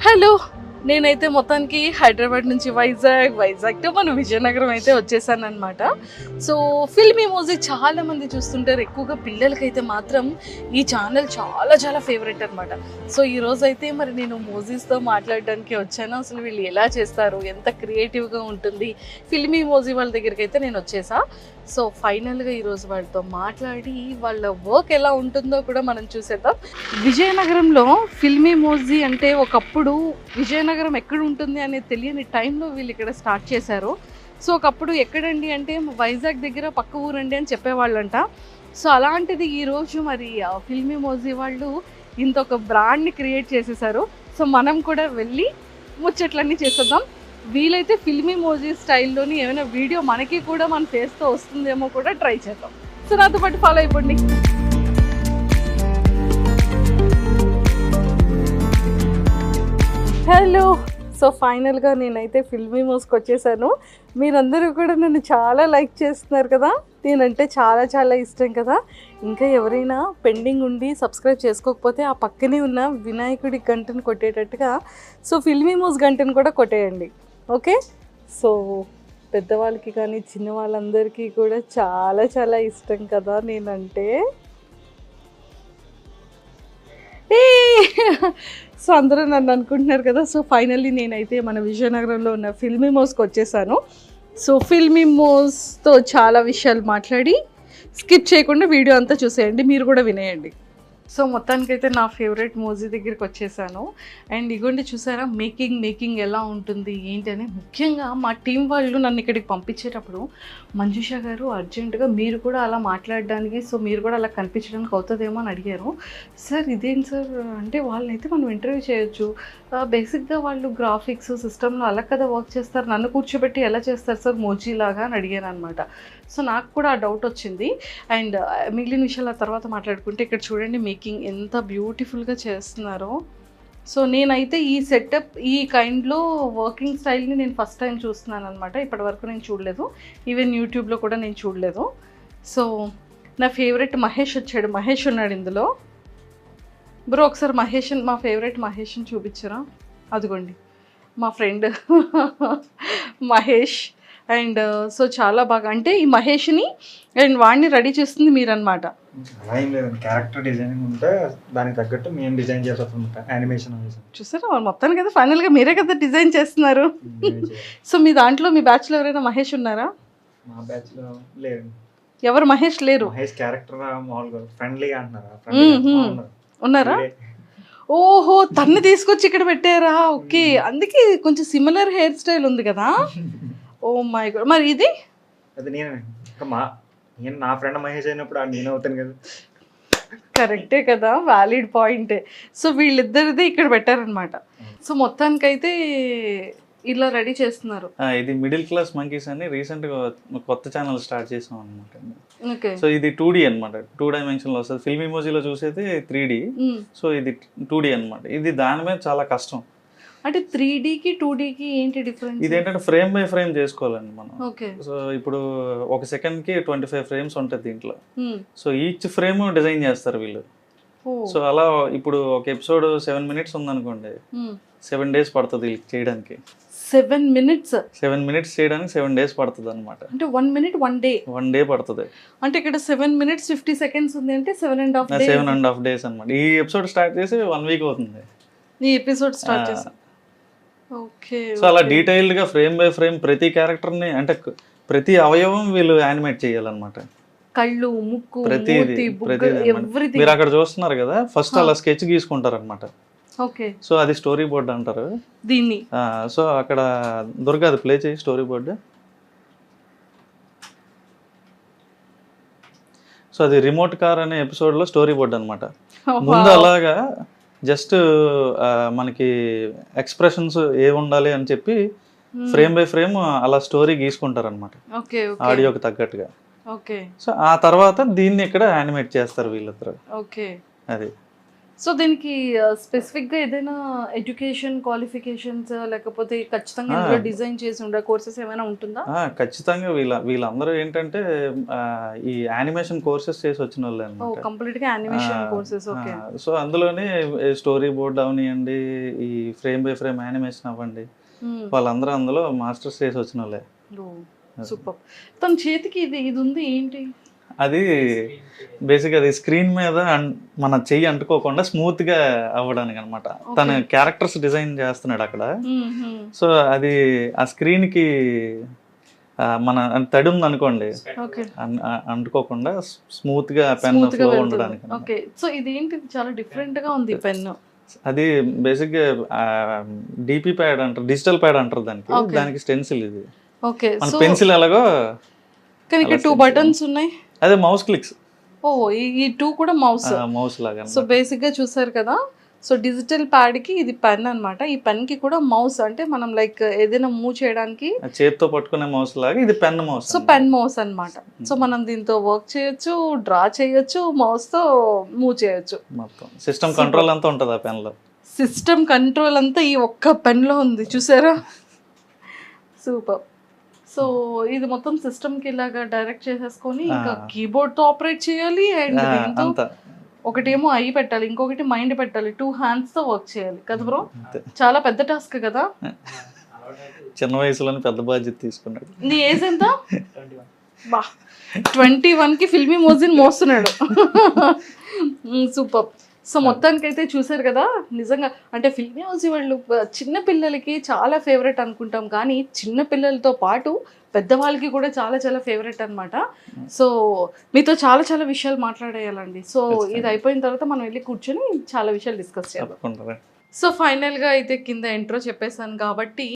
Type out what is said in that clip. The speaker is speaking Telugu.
హలో, నేనైతే మొత్తానికి హైదరాబాద్ నుంచి వైజాగ్ టు మన విజయనగరం అయితే వచ్చేసాను అనమాట. సో ఫిల్మీ మూవీ చాలా మంది చూస్తుంటారు, ఎక్కువగా పిల్లలకైతే మాత్రం ఈ ఛానల్ చాలా ఫేవరెట్ అనమాట. సో ఈరోజు అయితే మరి నేను మూవీస్తో మాట్లాడడానికి వచ్చాను. అసలు వీళ్ళు ఎలా చేస్తారు, ఎంత క్రియేటివ్గా ఉంటుంది ఫిల్మీ మూవీ వాళ్ళ దగ్గరికి అయితే నేను వచ్చేసా. సో ఫైనల్గా ఈరోజు వాళ్ళతో మాట్లాడి వాళ్ళ వర్క్ ఎలా ఉంటుందో కూడా మనం చూసేద్దాం. విజయనగరంలో ఫిల్మీ మూవీ అంటే ఒకప్పుడు విజయనగరం ఎక్కడ ఉంటుంది అనేది తెలియని టైంలో వీళ్ళు ఇక్కడ స్టార్ట్ చేశారు. సో ఒకప్పుడు ఎక్కడండి అంటే వైజాగ్ దగ్గర పక్క ఊరండి అని చెప్పేవాళ్ళంట. సో అలాంటిది ఈరోజు మరి ఫిల్మీ మూవీ వాళ్ళు ఇంత ఒక బ్రాండ్ని క్రియేట్ చేసేసారు. సో మనం కూడా వెళ్ళి ముచ్చట్లన్నీ చేసేద్దాం. వీలైతే ఫిల్మీ మూవీ స్టైల్లోని ఏమైనా వీడియో మనకి కూడా మన ఫేస్తో వస్తుందేమో కూడా ట్రై చేద్దాం. సో నాతో పాటు ఫాలో అయిపోండి. హలో, సో ఫైనల్గా నేనైతే ఫిల్మీ మూవీకి వచ్చేసాను. మీరందరూ కూడా నన్ను చాలా లైక్ చేస్తున్నారు కదా, నేనంటే చాలా ఇష్టం కదా. ఇంకా ఎవరైనా పెండింగ్ ఉండి సబ్స్క్రైబ్ చేసుకోకపోతే ఆ పక్కనే ఉన్న వినాయకుడి గంటను కొట్టేటట్టుగా సో ఫిల్మీ మూవీ గంటను కూడా కొట్టేయండి, ఓకే. సో పెద్దవాళ్ళకి కానీ చిన్న వాళ్ళందరికీ కూడా చాలా ఇష్టం కదా నేనంటే. సో అందరూ నన్ను అనుకుంటున్నారు కదా. సో ఫైనల్లీ నేనైతే మన విజయనగరంలో ఉన్న ఫిల్మీ మూవీకి వచ్చేసాను. సో ఫిల్మీ మూవీతో చాలా విషయాలు మాట్లాడి స్కిప్ చేయకుండా వీడియో అంతా చూసేయండి, మీరు కూడా వినేయండి. సో మొత్తానికైతే నా ఫేవరెట్ మూవీ దగ్గరికి వచ్చేసాను. అండ్ ఇగోండి చూసారా మేకింగ్ ఎలా ఉంటుంది ఏంటి అని. ముఖ్యంగా మా టీం వాళ్ళు నన్ను ఇక్కడికి పంపించేటప్పుడు మంజుష గారు అర్జెంటుగా మీరు కూడా అలా మాట్లాడడానికి, సో మీరు కూడా అలా కనిపించడానికి అవుతుందేమో అని అడిగారు. సార్ ఇదేంటి సార్ అంటే వాళ్ళనైతే మనం ఇంటర్వ్యూ చేయొచ్చు, బేసిక్గా వాళ్ళు గ్రాఫిక్స్ సిస్టంలో అలా కదా వర్క్ చేస్తారు, నన్ను కూర్చోబెట్టి ఎలా చేస్తారు సార్ మోజీ లాగా అని అడిగాను అనమాట. సో నాకు కూడా ఆ డౌట్ వచ్చింది. అండ్ మిగిలిన విషయాల తర్వాత మాట్లాడుకుంటే ఇక్కడ చూడండి మేకింగ్ ఎంత బ్యూటిఫుల్గా చేస్తున్నారో. సో నేనైతే ఈ సెటప్ ఈ కైండ్లో వర్కింగ్ స్టైల్ని నేను ఫస్ట్ టైం చూస్తున్నాను అనమాట. ఇప్పటి వరకు నేను చూడలేదు, ఈవెన్ యూట్యూబ్లో కూడా నేను చూడలేదు. సో నా ఫేవరెట్ మహేష్ వచ్చాడు, మహేష్ ఉన్నాడు ఇందులో. బ్రో ఒకసారి మా ఫేవరెట్ మహేష్ని చూపించరా, అదిగోండి మా ఫ్రెండ్ మహేష్. అండ్ సో చాలా బాగా అంటే ఈ మహేష్ని అండ్ వాడిని రెడీ చేస్తుంది మీరు అనమాట. అలా ఏం లేదండి, క్యారెక్టర్ డిజైనింగ్ ఉంటే దానికి తగ్గట్టు మేము డిజైన్ చేస్తాం యానిమేషన్. చూసారా మొత్తానికి కదా ఫైనల్గా మీరే కదా డిజైన్ చేస్తున్నారు. సో మీ దాంట్లో మీ బ్యాచ్లో ఎవరైనా మహేష్ ఉన్నారా? మా బ్యాచ్ లో లేదు. ఎవరు మహేష్ లేరు? మహేష్ క్యారెక్టర్ మామూలుగా ఫ్రెండ్లీగా అంటున్నారా? ఉన్నారా? ఓహో తన్ని తీసుకొచ్చి ఇక్కడ పెట్టారా, ఓకే. అందుకే కొంచెం సిమిలర్ హెయిర్ స్టైల్ ఉంది కదా. ఓ మై గాడ్, మరి ఇది అది నేను నా ఫ్రెండ్ మహేష్ అయినప్పుడు నేను అవుతాను కదా. కరెక్టే కదా, వ్యాలిడ్ పాయింటే. సో వీళ్ళిద్దరిది ఇక్కడ పెట్టారనమాట. సో మొత్తానికైతే ఇలా రెడీ చేస్తున్నారు. ఇది మిడిల్ క్లాస్ మంకీస్ అని రీసెంట్ గా కొత్త ఛానల్ స్టార్ట్ చేసాం అనమాట. ఓకే. సో ఇది 2D అనమాట, 2 డైమెన్షన్ లో వస్తుంది. ఫిల్మీ మూవీలో చూసేది 3D, సో ఇది 2D అనమాట. ఇది దాని మీద చాలా కష్టం. అంటే 3Dకి 2Dకి ఏంటి డిఫరెన్స్? ఇదేంటంటే ఫ్రేమ్ బై ఫ్రేమ్ చేసుకోవాలండి మనం. ఓకే. సో ఇప్పుడు ఒక సెకండ్కి 25 ఫ్రేమ్స్ ఉంటుంది దీంట్లో. సో ఈచ్ ఫ్రేమ్ డిజైన్ చేస్తారు వీళ్ళు. సో అలా ఇప్పుడు ఒక ఎపిసోడ్ 7 minutes ఉందనుకోండి, 7 days పడుతుంది వీళ్ళకి చేయడానికి. 7 minutes? 7 minutes చేయడానికి 7 days పడుతుంది అనమాట. అంటే 1 minute 1 day? 1 day పడుతుంది. అంటే ఇక్కడ 7 minutes 50 seconds ఉంది అంటే 7.5 days అనమాట. ఈ ఎపిసోడ్ స్టార్ట్ చేసి 1 week అవుతుంది. ఈ ఎపిసోడ్ స్టార్ట్ చేసా. ఓకే. సో అలా డీటెయిల్డ్ గా ఫ్రేమ్ బై ఫ్రేమ్ ప్రతి క్యారెక్టర్ ని అంటే ప్రతి అవయవం వీళ్ళు యానిమేట్ చేయాలన్నమాట. కళ్ళు, ముక్కు, ప్రతిది మీరు అక్కడ చూస్తున్నారు కదా, ఫస్ట్ అలా స్కెచ్ గీసుకుంటారు అనమాట. ఓకే. సో అది స్టోరీ బోర్డ్ అంటారు దీన్ని. సో అక్కడ దుర్గా అది ప్లే చేయి స్టోరీ బోర్డ్. సో అది రిమోట్ కార్ అనే ఎపిసోడ్ లో స్టోరీ బోర్డ్ అనమాట. ముందు అలాగా జస్ట్ మనకి ఎక్స్ప్రెషన్స్ ఏ ఉండాలి అని చెప్పి ఫ్రేమ్ బై ఫ్రేమ్ అలా స్టోరీ గీసుకుంటారు అనమాట, ఆడియోకి తగ్గట్టుగా. ఓకే. సో ఆ తర్వాత దీన్ని ఇక్కడ యానిమేట్ చేస్తారు వీళ్ళిద్దరు. ఓకే. అది సో దీనికి స్పెసిఫిక్గా ఏదైనా ఎడ్యుకేషన్ క్వాలిఫికేషన్స్ లేకపోతే ఖచ్చితంగా ఇందులో డిజైన్ చేసి ఉండే కోర్సెస్ ఏమైనా ఉంటుందా? ఖచ్చితంగా వీళ్ళందరూ ఏంటంటే ఈ యానిమేషన్ కోర్సెస్ చేసి వచ్చిన వాళ్ళే ఓ అనమాట. కంప్లీట్గా యానిమేషన్ కోర్సెస్. ఓకే. సో అందులోనే స్టోరీ బోర్డ్ అవనివ్వండి, ఈ ఫ్రేమ్ బై ఫ్రేమ్ యానిమేషన్ అవ్వండి, వాళ్ళందరూ అందులో మాస్టర్స్ చేసి వచ్చిన వాళ్ళే. సూపర్. తన చేతికి ఇది ఇది ఉంది ఏంటి? అది బేసిక్ అది స్క్రీన్ మీద మన చెయ్యి అంటుకోకుండా స్మూత్ గా అవ్వడానికి అనమాట. తన క్యారెక్టర్స్ డిజైన్ చేస్తున్నాడు అక్కడ. సో అది ఆ స్క్రీన్ కి మన తడి ఉంది అనుకోండి, అంటుకోకుండా స్మూత్ గా పెన్ ఫ్లో ఉండడానికి. ఓకే. సో ఇది ఏంటి చాలా డిఫరెంట్ గా ఉంది పెన్. అది బేసిక్ గా డిపి ప్యాడ్ అంటారు, డిజిటల్ ప్యాడ్ అంటారు దానికి స్టెన్సిల్ ఇది. ఓకే. మన పెన్సిల్ ఎలాగో కానీ ఇక్కడ 2 బటన్స్ ఉన్నాయి. అదే మౌస్ క్లిక్స్. ఓ ఈ 2 కూడా మౌస్ లాగా. సో బేసిక్ గా చూసారు కదా. సో డిజిటల్ ప్యాడ్ కి ఇది పెన్ అన్నమాట. ఈ పెన్ కి కూడా మౌస్, అంటే మనం లైక్ ఏదైనా మూవ్ చేయడానికి చేతితో పట్టుకునే మౌస్ లాగా ఇది pen mouse. So pen mouse అన్నమాట. సో మనం దీంతో వర్క్ చేయొచ్చు, డ్రా చేయొచ్చు, మౌస్ తో మూవ్ చేయొచ్చు. మొత్తం సిస్టమ్ కంట్రోల్ అంతా ఉంటుంది ఆ పెన్ లో. సిస్టమ్ కంట్రోల్ అంతా ఈ ఒక్క పెన్ లో ఉంది, చూసారా? సూపర్. సో ఇది మొత్తం సిస్టమ్ కి ఇలాగా డైరెక్ట్ చేసేసుకొని ఇంకా కీబోర్డ్ తో ఆపరేట్ చేయాలి. అండ్ దీంతో ఒకటేమో ఐ పెట్టాలి, ఇంకొకటి మైండ్ పెట్టాలి. 2 hands తో వర్క్ చేయాలి కదా బ్రో? చాలా పెద్ద టాస్క్ కదా. చిన్న వయసులోనే పెద్ద బాధ్యత తీసుకున్నాడు. నీ ఏజ్ ఎంత? 21 కి ఫిల్మీ మోజిన్ మోస్తున్నాడు. సూపర్. సో మొత్తానికైతే చూసారు కదా, నిజంగా అంటే ఫిల్మీ మోజీ వాళ్ళు చిన్న పిల్లలకి చాలా ఫేవరెట్ అనుకుంటాం, కానీ చిన్న పిల్లలతో పాటు పెద్దవాళ్ళకి కూడా చాలా చాలా ఫేవరెట్ అనమాట. సో మీతో చాలా చాలా విషయాలు మాట్లాడేయాలండి. సో ఇది అయిపోయిన తర్వాత మనం వెళ్ళి కూర్చొని చాలా విషయాలు డిస్కస్ చేయాలి. సో ఫైనల్గా అయితే కింద ఇంట్రో చెప్పేశాను కాబట్టి